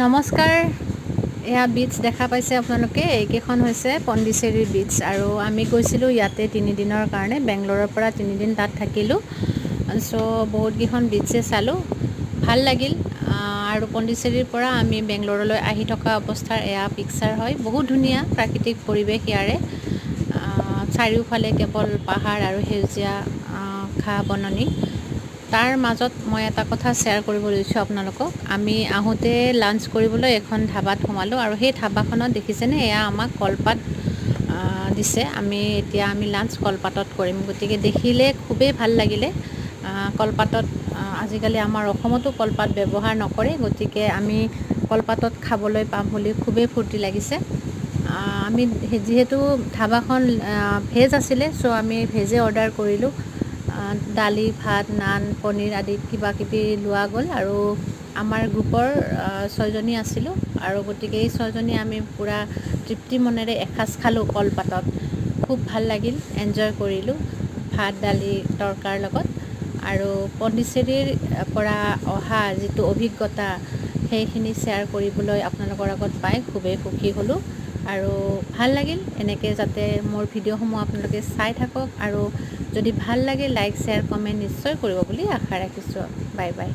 নমস্কাৰ। এয়া বিচ দেখা পাইছে আপোনালোকে, এইকেইখন হৈছে পণ্ডিচেৰী বিচ। আৰু আমি গৈছিলোঁ ইয়াতে 3 দিনৰ কাৰণে, বেংগলোৰৰ পৰা 3 দিন তাত থাকিলোঁ। চ' বহুতকেইখন বিচে চালোঁ, ভাল লাগিল। আৰু পণ্ডিচেৰীৰ পৰা আমি বেংগলোৰলৈ আহি থকা অৱস্থাৰ এয়া পিকচাৰ হয়। বহুত ধুনীয়া প্ৰাকৃতিক পৰিৱেশ ইয়াৰে। চাৰিওফালে কেৱল পাহাৰ আৰু সেউজীয়া ঘাঁহ বননি। তাৰ মাজত মই এটা কথা শ্বেয়াৰ কৰিব লৈছোঁ আপোনালোকক। আমি আহোঁতে লাঞ্চ কৰিবলৈ এখন ধাবাত সোমালোঁ, আৰু সেই ধাবাখনত দেখিছেনে, এয়া আমাক কলপাত দিছে। এতিয়া আমি লাঞ্চ কলপাতত কৰিম, গতিকে দেখিলে খুবেই ভাল লাগিলে। কলপাতত আজিকালি আমাৰ অসমতো কলপাত ব্যৱহাৰ নকৰে, গতিকে আমি কলপাতত খাবলৈ পাম বুলি খুবেই ফূৰ্তি লাগিছে। আমি যিহেতু ধাবাখন ভেজ আছিলে, চ' আমি ভেজে অৰ্ডাৰ কৰিলোঁ। দালি, ভাত, নান, পনীৰ আদি কিবা কিবি লোৱা গ'ল। আৰু আমাৰ গ্ৰুপৰ 6 জনী আছিলোঁ, আৰু গতিকে এই 6 জনী আমি পূৰা তৃপ্তি মনেৰে এসাঁজ খালোঁ কলপাতত। খুব ভাল লাগিল, এনজয় কৰিলোঁ ভাত, দালি, তৰকাৰ লগত। আৰু পণ্ডিচেৰীৰ পৰা অহা যিটো অভিজ্ঞতা, সেইখিনি শ্বেয়াৰ কৰিবলৈ আপোনালোকৰ আগত পাই খুবেই সুখী হ'লোঁ। আৰু ভাল লাগিল। এনেকৈ যাতে মোৰ ভিডিঅ'সমূহ আপোনালোকে চাই থাকক, আৰু যদি ভাল লাগে লাইক, শ্বেয়াৰ, কমেণ্ট নিশ্চয় কৰিব বুলি আশা ৰাখিছোঁ। Bye bye.